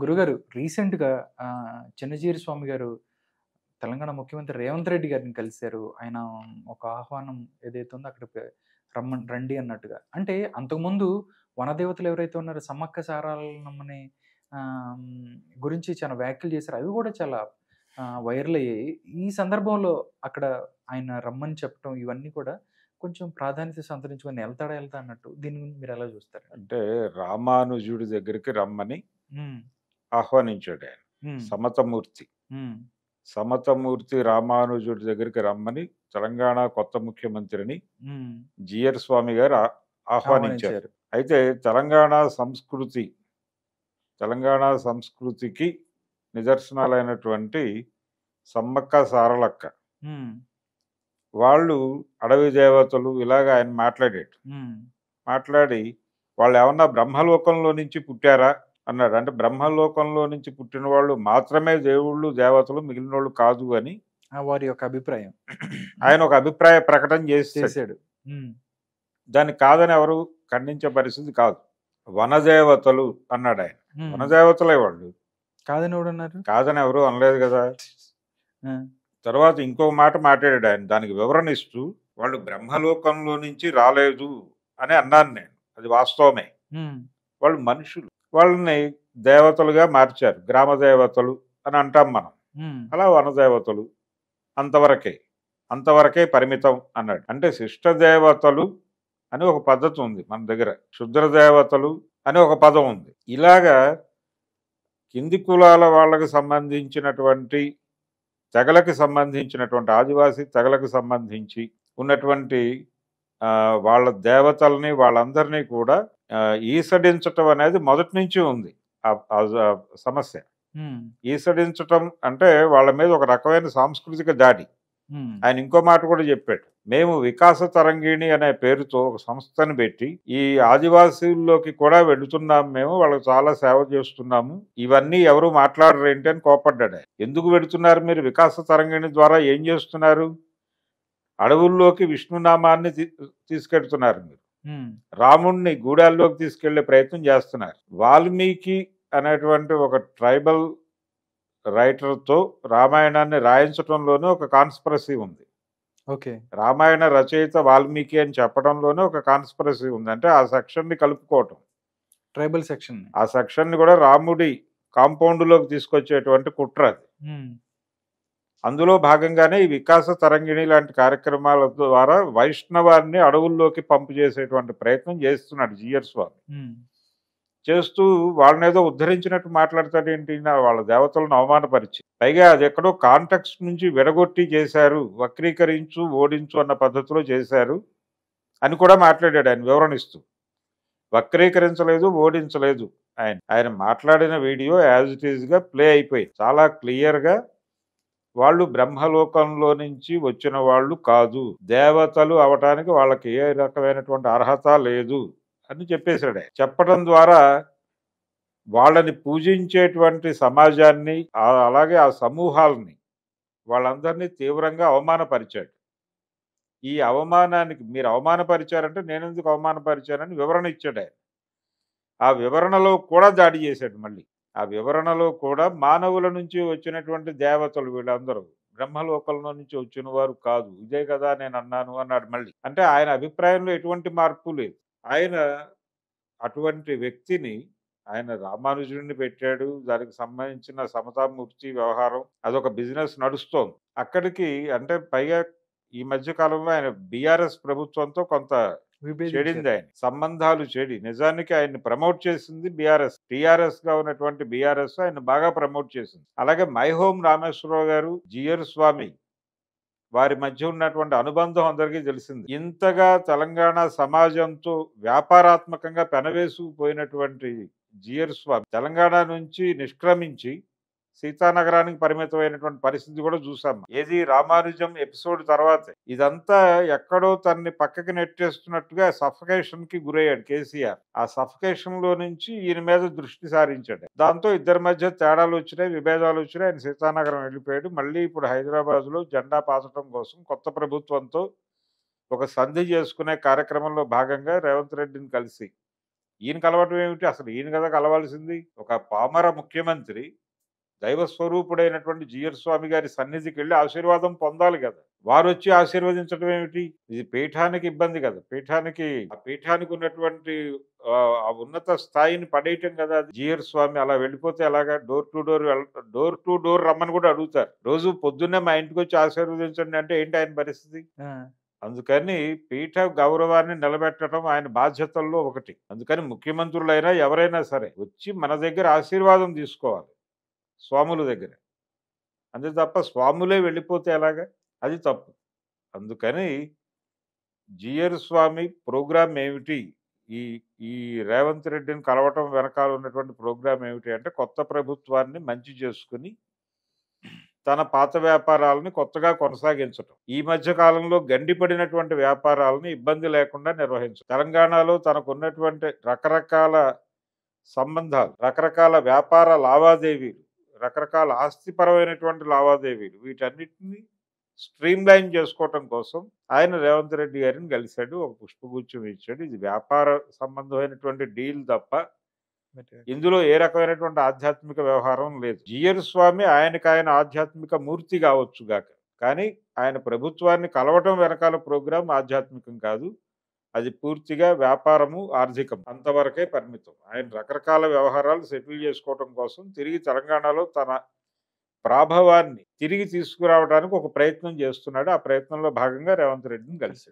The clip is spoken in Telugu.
గురుగారు రీసెంట్‌గా చిన్నజీయర్ స్వామి గారు తెలంగాణ ముఖ్యమంత్రి రేవంత్ రెడ్డి గారిని కలిసారు. ఆయన ఒక ఆహ్వానం ఏదైతే ఉందో అక్కడికి రండి అన్నట్టుగా. అంటే అంతకుముందు వనదేవతలు ఎవరైతే ఉన్నారో సమ్మక్క సారాలమ్మని గురించి చాలా వ్యాఖ్యలు చేశారు. అవి కూడా చాలా వైరల్ అయ్యాయి. ఈ సందర్భంలో అక్కడ ఆయన రమ్మని చెప్పటం ఇవన్నీ కూడా కొంచెం ప్రాధాన్యత సంతరించుకొని ఎళ్తాడా అన్నట్టు. దీని గురించి మీరెలా చూస్తారు? అంటే రామానుజుడి దగ్గరికి రమ్మని హ్మ్. ఆహ్వానించాడు ఆయన. హ్మ్. సమతమూర్తి. హ్మ్. సమతమూర్తి రామానుజుడి దగ్గరికి రమ్మని తెలంగాణ కొత్త ముఖ్యమంత్రిని హ్మ్. జిఆర్ స్వామి గారు ఆహ్వానించారు. ఆహ్వానించారు. అయితే తెలంగాణ సంస్కృతికి నిదర్శనాలైనటువంటి సమ్మక్క సారలక్క హ్మ్. వాళ్ళు అడవి దేవతలు ఇలాగ ఆయన మాట్లాడాడు. హ్మ్. మాట్లాడి వాళ్ళు ఏమన్నా బ్రహ్మలోకంలో నుంచి పుట్టారా అన్నాడు. అంటే బ్రహ్మలోకంలో నుంచి పుట్టిన వాళ్ళు మాత్రమే దేవుళ్ళు దేవతలు, మిగిలిన వాళ్ళు కాదు అని వారి యొక్క అభిప్రాయం ఆయన ఒక అభిప్రాయ ప్రకటన చేశాడు. హ్మ్. దాన్ని కాదని ఎవరు ఖండించే పరిస్థితి కాదు. వనదేవతలు అన్నాడు ఆయన. హ్మ్. వనదేవతలే వాళ్ళు, కాదని ఎవడన్నారు? కాదని ఎవరు అనలేదు కదా. ఆ! తర్వాత ఇంకో మాట మాట్లాడాడు ఆయన. దానికి వివరణ ఇస్తూ వాళ్ళు బ్రహ్మలోకంలో నుంచి రాలేదు అని అన్నాను నేను. అది వాస్తవమే. హ్మ్. వాళ్ళు మనుషులు. వాళ్ళని దేవతలుగా మార్చారు. గ్రామ దేవతలు అని అంటాం మనం. హ్మ్. అలా వనదేవతలు అంతవరకే పరిమితం అన్నాడు. అంటే శిష్ట దేవతలు అని ఒక పద్ధతి ఉంది మన దగ్గర, క్షుద్ర దేవతలు అని ఒక పదం ఉంది. ఇలాగా కింది కులాల వాళ్ళకి సంబంధించినటువంటి ఆదివాసీ తెగలకు సంబంధించి ఉన్నటువంటి వాళ్ళ దేవతల్ని వాళ్ళందరినీ కూడా ఈసడించటం అనేది మొదటి నుంచి ఉంది ఆ సమస్య. ఈసడించటం అంటే వాళ్ళ మీద ఒక రకమైన సాంస్కృతిక దాడి. ఆయన ఇంకో మాట కూడా చెప్పాడు. మేము వికాస తరంగిణి అనే పేరుతో ఒక సంస్థను పెట్టి ఈ ఆదివాసీల్లోకి కూడా వెళుతున్నాము, మేము వాళ్ళకి చాలా సేవ చేస్తున్నాము, ఇవన్నీ ఎవరు మాట్లాడరేంటి అని కోపడ్డాడు. ఎందుకు వెళుతున్నారు మీరు? వికాస తరంగిణి ద్వారా ఏం చేస్తున్నారు? అడవుల్లోకి విష్ణునామాన్ని తీసుకెళ్తున్నారు మీరు. రాముణ్ణి గూడాల్లోకి తీసుకెళ్లే ప్రయత్నం చేస్తున్నారు. వాల్మీకి అనేటువంటి ఒక ట్రైబల్ రైటర్తో రామాయణాన్ని రాయించడంలోనే ఒక కాన్స్పిరసీ ఉంది. ఓకే. రామాయణ రచయిత వాల్మీకి అని చెప్పడంలోనే ఒక కాన్స్పిరసీ ఉంది. అంటే ఆ సెక్షన్ ని కలుపుకోవటం, ట్రైబల్ సెక్షన్, ఆ సెక్షన్ ని కూడా రాముడి కాంపౌండ్ లోకి తీసుకొచ్చేటువంటి కుట్ర అది. అందులో భాగంగానే ఈ వికాస తరంగిణి లాంటి కార్యక్రమాల ద్వారా వైష్ణవాన్ని అడవుల్లోకి పంపు చేసేటువంటి ప్రయత్నం చేస్తున్నాడు జిఆర్ స్వామి. చేస్తూ వాళ్ళనేదో ఉద్ధరించినట్టు మాట్లాడతాడేంటి? వాళ్ళ దేవతలను అవమానపరిచి, పైగా అది ఎక్కడో కాంటెక్స్ట్ నుంచి విడగొట్టి చేశారు, వక్రీకరించు ఓడించు అన్న పద్ధతిలో చేశారు అని కూడా మాట్లాడాడు ఆయన వివరణిస్తూ. వక్రీకరించలేదు, ఓడించలేదు. ఆయన మాట్లాడిన వీడియో యాజ్ ఇట్ ఈజ్ గా ప్లే అయిపోయింది. చాలా క్లియర్ గా వాళ్ళు బ్రహ్మలోకంలో నుంచి వచ్చిన వాళ్ళు కాదు, దేవతలు అవటానికి వాళ్ళకి ఏ రకమైనటువంటి అర్హత లేదు అని చెప్పేశాడు. చెప్పడం ద్వారా వాళ్ళని పూజించేటువంటి సమాజాన్ని, అలాగే ఆ సమూహాలని, వాళ్ళందరినీ తీవ్రంగా అవమానపరిచాడు. ఈ అవమానానికి మీరు అవమానపరిచారంటే నేనెందుకు అవమానపరిచానని వివరణ ఇచ్చాడు ఆయన. ఆ వివరణలో కూడా దాడి చేశాడు. మళ్ళీ ఆ వివరణలో కూడా మానవుల నుంచి వచ్చినటువంటి దేవతలు వీళ్ళందరూ బ్రహ్మలోకంలో నుంచి వచ్చిన వారు కాదు, ఇదే కదా నేను అన్నాను అన్నాడు మళ్ళీ. అంటే ఆయన అభిప్రాయంలో ఎటువంటి మార్పు లేదు. ఆయన అటువంటి వ్యక్తిని, ఆయన రామానుజుడిని పెట్టాడు, దానికి సంబంధించిన సమతామూర్తి వ్యవహారం అదొక బిజినెస్ నడుస్తోంది అక్కడికి. అంటే పైగా ఈ మధ్య కాలంలో ఆయన బీఆర్ఎస్ ప్రభుత్వంతో కొంత చెడింది, ఆయన సంబంధాలు చెడి. నిజానికి ఆయన్ని ప్రమోట్ చేసింది బీఆర్ఎస్. టీఆర్ఎస్ గా ఉన్నటువంటి బీఆర్ఎస్ ఆయన బాగా ప్రమోట్ చేసింది. అలాగే మైహోం రామేశ్వరరావు గారు, జిఆర్ స్వామి, వారి మధ్య ఉన్నటువంటి అనుబంధం అందరికీ తెలిసింది. ఇంతగా తెలంగాణ సమాజంతో వ్యాపారాత్మకంగా పెనవేసుకుపోయినటువంటి జిఆర్ స్వామి తెలంగాణ నుంచి నిష్క్రమించి సీతానగరానికి పరిమితమైనటువంటి పరిస్థితి కూడా చూసాం. ఏది రామానుజం ఎపిసోడ్ తర్వాత ఇదంతా ఎక్కడో తనని పక్కకి నెట్టేస్తున్నట్టుగా సఫకేషన్ కి గురయ్యాడు కేసీఆర్. ఆ సఫకేషన్ లో నుంచి ఈయన మీద దృష్టి సారించాడు. దాంతో ఇద్దరి మధ్య తేడాలు వచ్చినాయి, విభేదాలు వచ్చినాయి. ఆయన సీతానగరం వెళ్ళిపోయాడు. మళ్ళీ ఇప్పుడు హైదరాబాద్ లో జెండా పాతడం కోసం కొత్త ప్రభుత్వంతో ఒక సంధి చేసుకునే కార్యక్రమంలో భాగంగా రేవంత్ రెడ్డిని కలిసి ఈయన కలవటం ఏమిటి? అసలు ఈయన కదా కలవాల్సింది. ఒక పామర ముఖ్యమంత్రి దైవ స్వరూపుడైనటువంటి జిఆర్ స్వామి గారి సన్నిధికి వెళ్ళి ఆశీర్వాదం పొందాలి కదా. వారొచ్చి ఆశీర్వదించడం ఏమిటి? ఇది పీఠానికి ఇబ్బంది కదా. ఆ పీఠానికి ఉన్నటువంటి ఆ ఉన్నత స్థాయిని పడేయటం కదా అది. జిఆర్ స్వామి అలా వెళ్ళిపోతే ఎలాగా? డోర్ టు డోర్ రమ్మని కూడా అడుగుతారు. రోజు పొద్దున్నే మా ఇంటికి వచ్చి ఆశీర్వదించండి అంటే ఏంటి ఆయన పరిస్థితి? అందుకని పీఠ గౌరవాన్ని నిలబెట్టడం ఆయన బాధ్యతల్లో ఒకటి. అందుకని ముఖ్యమంత్రులైనా ఎవరైనా సరే వచ్చి మన దగ్గర ఆశీర్వాదం తీసుకోవాలి స్వాముల దగ్గర. అంతే తప్ప స్వాములే వెళ్ళిపోతే ఎలాగా? అది తప్పు. అందుకని జిఆర్ స్వామి ప్రోగ్రాం ఏమిటి? ఈ ఈ రేవంత్ రెడ్డిని కలవటం వెనకాల ఉన్నటువంటి ప్రోగ్రాం ఏమిటి అంటే కొత్త ప్రభుత్వాన్ని మంచి చేసుకుని తన పాత వ్యాపారాలని కొత్తగా కొనసాగించటం. ఈ మధ్య కాలంలో గండిపడినటువంటి వ్యాపారాలని ఇబ్బంది లేకుండా నిర్వహించడం. తెలంగాణలో తనకున్నటువంటి రకరకాల సంబంధాలు, రకరకాల వ్యాపార లావాదేవీలు, రకరకాల ఆస్తిపరమైనటువంటి లావాదేవీలు, వీటన్నిటిని స్ట్రీమ్ లైన్ చేసుకోవటం కోసం ఆయన రేవంత్ రెడ్డి గారిని కలిశాడు. ఒక పుష్పగుచ్చం ఇచ్చాడు. ఇది వ్యాపార సంబంధమైనటువంటి డీల్ తప్ప ఇందులో ఏ రకమైనటువంటి ఆధ్యాత్మిక వ్యవహారం లేదు. జిఆర్ స్వామి ఆయన ఆధ్యాత్మిక మూర్తి కావచ్చు గాక, కానీ ఆయన ప్రభుత్వాన్ని కలవటం వెనకాల ప్రోగ్రాం ఆధ్యాత్మికం కాదు. అది పూర్తిగా వ్యాపారము, ఆర్థికం అంతవరకే పరిమితం. ఆయన రకరకాల వ్యవహారాలు సెటిల్ చేసుకోవటం కోసం తిరిగి తెలంగాణలో తన ప్రాభవాన్ని తిరిగి తీసుకురావడానికి ఒక ప్రయత్నం చేస్తున్నాడు. ఆ ప్రయత్నంలో భాగంగా రేవంత్ రెడ్డిని కలిశాడు.